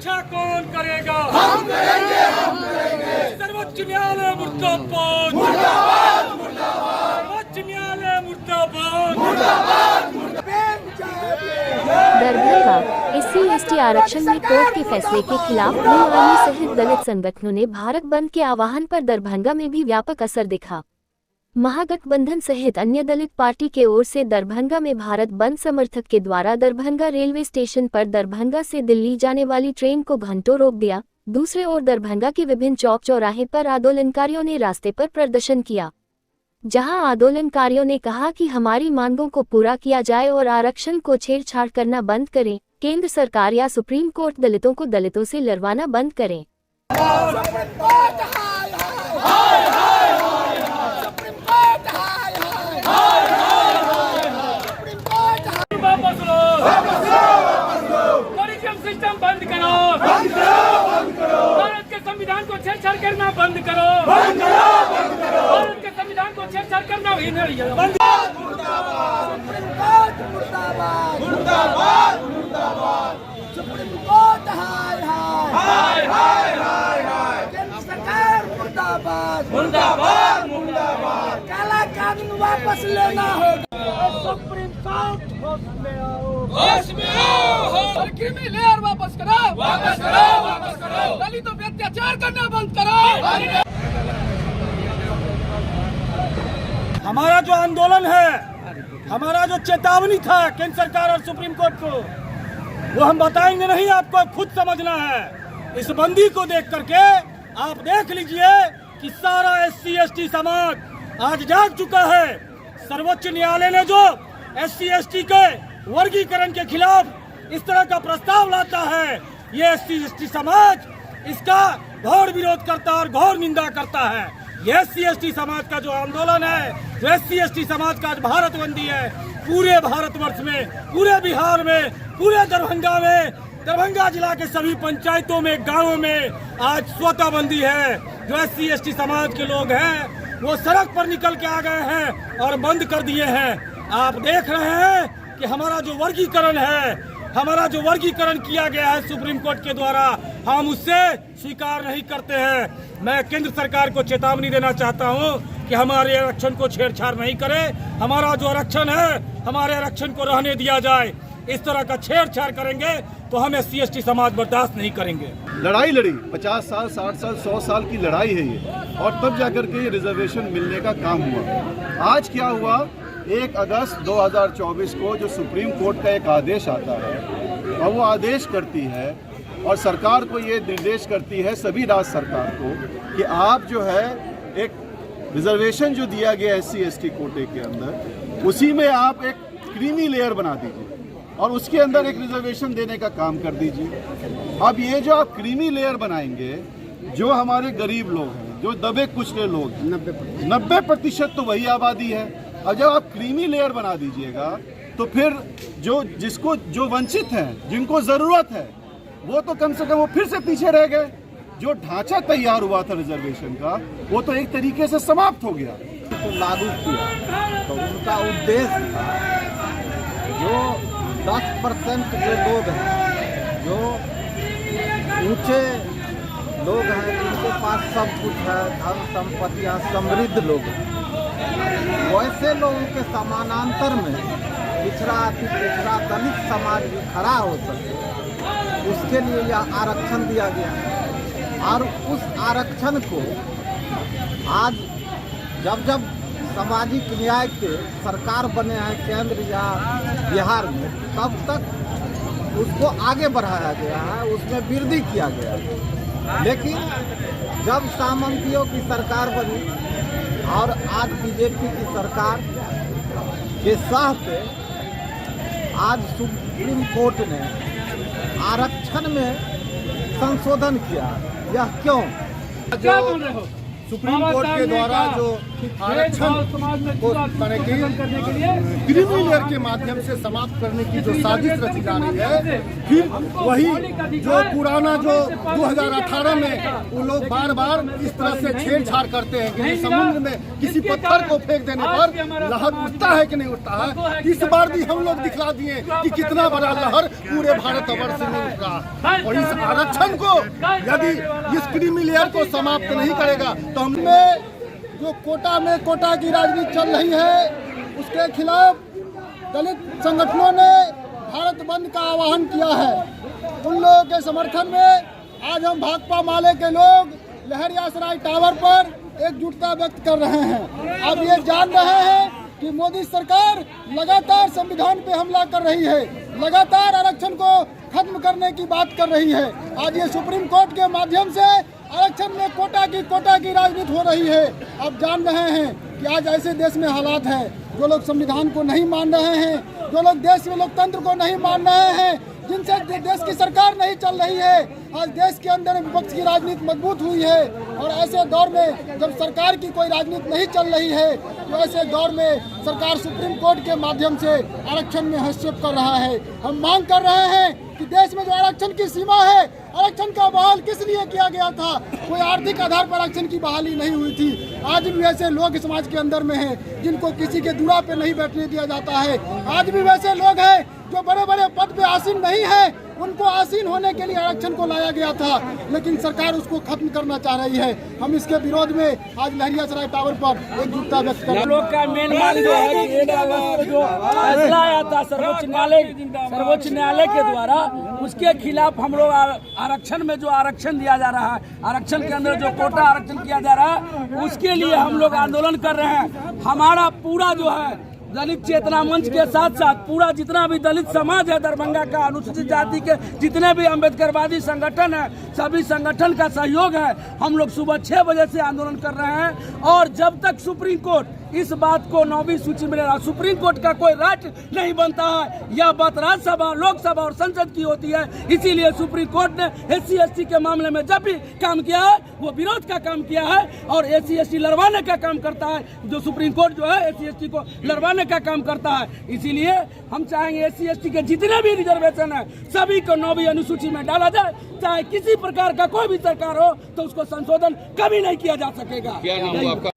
रक्षा कौन करेगा? हम करेंगे, हम करेंगे। सर्वोच्च न्यायालय मुर्दाबाद, मुर्दाबाद, मुर्दाबाद, सर्वोच्च न्यायालय मुर्दाबाद, मुर्दाबाद, दरभंगा SC/ST आरक्षण में कोर्ट के फैसले के खिलाफ आर्मी सहित दलित संगठनों ने भारत बंद के आह्वान पर दरभंगा में भी व्यापक असर दिखा। महागठबंधन सहित अन्य दलित पार्टी के ओर से दरभंगा में भारत बंद समर्थक के द्वारा दरभंगा रेलवे स्टेशन पर दरभंगा से दिल्ली जाने वाली ट्रेन को घंटों रोक दिया। दूसरे ओर दरभंगा के विभिन्न चौक चौराहे पर आंदोलनकारियों ने रास्ते पर प्रदर्शन किया, जहां आंदोलनकारियों ने कहा कि हमारी मांगों को पूरा किया जाए और आरक्षण को छेड़छाड़ करना बंद करें। केंद्र सरकार या सुप्रीम कोर्ट दलितों को दलितों से लड़वाना बंद करें। वापस लो, टूरिज्म सिस्टम बंद करो, भारत के संविधान को छेड़छाड़ करना बंद करो, भारत के संविधान को छेड़छाड़ करना ही नहीं बंद। सुप्रीम कोर्ट मुर्दाबाद, मुर्दाबाद, मुर्दाबाद, सुप्रीम कोर्ट हाय हाय, हाय हाय हाय, केंद्र सरकार मुर्दाबाद, मुर्दाबाद, मुर्दाबाद, काला कानून वापस लेना होगा। सुप्रीम कोर्ट होश में आओ, होश में आओ, और क्रिमिनल लेयर वापस करो, वापस करो, वापस करो, दलितों पे अत्याचार करना बंद करो। हमारा जो आंदोलन है, हमारा जो चेतावनी था केंद्र सरकार और सुप्रीम कोर्ट को, वो हम बताएंगे नहीं, आपको खुद समझना है। इस बंदी को देख करके आप देख लीजिए कि सारा SC/ST समाज आज जाग चुका है। सर्वोच्च न्यायालय ने जो SC/ST के वर्गीकरण के खिलाफ इस तरह का प्रस्ताव लाता है, ये SC/ST समाज इसका घोर विरोध करता है और घोर निंदा करता है। ये SC/ST समाज का जो आंदोलन है, जो SC/ST समाज का आज भारतबंदी है, पूरे भारतवर्ष में, पूरे बिहार में, पूरे दरभंगा में, दरभंगा जिला के सभी पंचायतों में, गांवों में आज स्वतः बंदी है। जो SC/ST समाज के लोग हैं वो सड़क पर निकल के आ गए हैं और बंद कर दिए हैं। आप देख रहे हैं कि हमारा जो वर्गीकरण है, हमारा जो वर्गीकरण किया गया है सुप्रीम कोर्ट के द्वारा, हम उससे स्वीकार नहीं करते हैं। मैं केंद्र सरकार को चेतावनी देना चाहता हूं कि हमारे आरक्षण को छेड़छाड़ नहीं करे। हमारा जो आरक्षण है, हमारे आरक्षण को रहने दिया जाए। इस तरह का छेड़छाड़ करेंगे तो हम SC/ST समाज बर्दाश्त नहीं करेंगे। लड़ाई लड़ी 50 साल, 60 साल, 100 साल की लड़ाई है ये, और तब जाकर के ये रिजर्वेशन मिलने का काम हुआ। आज क्या हुआ? 1 अगस्त 2024 को जो सुप्रीम कोर्ट का एक आदेश आता है और वो आदेश करती है और सरकार को ये निर्देश करती है, सभी राज्य सरकार को, कि आप जो है एक रिजर्वेशन जो दिया गया SC/ST कोटे के अंदर, उसी में आप एक क्रीमी लेयर बना दीजिए और उसके अंदर एक रिजर्वेशन देने का काम कर दीजिए। अब ये जो आप क्रीमी लेयर बनाएंगे, जो हमारे गरीब लोग हैं, जो दबे कुचले लोग, 90% तो वही आबादी है। अब जब आप क्रीमी लेयर बना दीजिएगा तो फिर जो वंचित हैं, जिनको ज़रूरत है, वो तो कम से कम वो फिर से पीछे रह गए। जो ढांचा तैयार हुआ था रिजर्वेशन का, वो तो एक तरीके से समाप्त हो गया। तो लागू किया तो उनका उद्देश्य था जो 10% जो लोग हैं, जो ऊंचे लोग हैं, जिनके पास सब कुछ है, धन संपत्तियाँ, समृद्ध लोग हैं, वैसे लोगों के समानांतर में पिछड़ा अति पिछड़ा दलित समाज भी खड़ा हो सके, उसके लिए यह आरक्षण दिया गया। और उस आरक्षण को आज जब जब सामाजिक न्याय के सरकार बने हैं केंद्र या बिहार में, तब तक उसको आगे बढ़ाया गया है, उसमें वृद्धि किया गया है। लेकिन जब सामंतियों की सरकार बनी और आज बीजेपी की सरकार के साथ आज सुप्रीम कोर्ट ने आरक्षण में संशोधन किया। यह क्यों? क्या बोल रहे हो? सुप्रीम कोर्ट के द्वारा जो आरक्षण को माने कि क्रीमी लेयर के माध्यम से समाप्त करने की जो साजिश रची जा रही है, फिर वही जो पुराना जो 2018 में वो लोग बार बार इस तरह से छेड़छाड़ करते हैं कि समुद्र में किसी पत्थर को फेंक देने पर लहर उठता है कि नहीं उठता है। इस बार भी हम लोग दिखला दिए कि कितना बड़ा लहर पूरे भारतवर्ष में उठ रहा है। और इस आरक्षण को यदि इस क्रीमी लेयर को समाप्त नहीं करेगा तो हमें जो कोटा में कोटा की राजनीति चल रही है उसके खिलाफ दलित संगठनों ने भारत बंद का आह्वान किया है। उन लोगों के समर्थन में आज हम भाकपा माले के लोग लहरियासराय टावर पर एकजुटता व्यक्त कर रहे हैं। अब ये जान रहे हैं कि मोदी सरकार लगातार संविधान पे हमला कर रही है, लगातार आरक्षण को खत्म करने की बात कर रही है। आज ये सुप्रीम कोर्ट के माध्यम से आरक्षण में कोटा की राजनीति हो रही है। अब जान रहे हैं कि आज ऐसे देश में हालात है, जो लोग संविधान को नहीं मान रहे हैं, जो लोग देश में लोकतंत्र को नहीं मान रहे हैं, जिनसे देश की सरकार नहीं चल रही है, आज देश के अंदर विपक्ष की राजनीति मजबूत हुई है। और ऐसे दौर में जब सरकार की कोई राजनीति नहीं चल रही है तो ऐसे दौर में सरकार सुप्रीम कोर्ट के माध्यम से आरक्षण में हस्तक्षेप कर रहा है। हम मांग कर रहे हैं कि देश में जो आरक्षण की सीमा है, आरक्षण का बहाल किस लिए किया गया था? कोई आर्थिक आधार पर आरक्षण की बहाली नहीं हुई थी। आज भी वैसे लोग समाज के अंदर में हैं जिनको किसी के दूरा पे नहीं बैठने दिया जाता है। आज भी वैसे लोग हैं जो बड़े बड़े पद पे आसीन नहीं है, उनको आसीन होने के लिए आरक्षण को लाया गया था, लेकिन सरकार उसको खत्म करना चाह रही है। हम इसके विरोध में आज लहरियासराय टावर पर एकजुटता व्यक्त कर रहे हैं। लोग का मेन मांग जो है कि 1 अगस्त जो फैसला आया था सर्वोच्च न्यायालय के द्वारा, उसके खिलाफ हम लोग आरक्षण में जो आरक्षण दिया जा रहा है, आरक्षण के अंदर जो कोटा आरक्षण किया जा रहा है, उसके लिए हम लोग आंदोलन कर रहे हैं। हमारा पूरा जो है दलित चेतना मंच के साथ साथ पूरा जितना भी दलित समाज है दरभंगा का, अनुसूचित जाति के जितने भी अम्बेडकरवादी संगठन है, सभी संगठन का सहयोग है। हम लोग सुबह 6 बजे से आंदोलन कर रहे हैं और जब तक सुप्रीम कोर्ट इस बात को 9वीं सूची में ले रहा, सुप्रीम कोर्ट का कोई राइट नहीं बनता है। यह बात राज्यसभा, लोकसभा और संसद की होती है। इसीलिए सुप्रीम कोर्ट ने SC/ST के मामले में जब भी काम किया है वो विरोध का काम किया है और SC/ST लड़वाने का काम करता है। जो सुप्रीम कोर्ट जो है SC/ST को लड़वाने का काम करता है। इसीलिए हम चाहेंगे SC/ST के जितने भी रिजर्वेशन है सभी को 9वीं अनुसूची में डाला जाए। चाहे किसी प्रकार का कोई भी सरकार हो तो उसको संशोधन कभी नहीं किया जा सकेगा।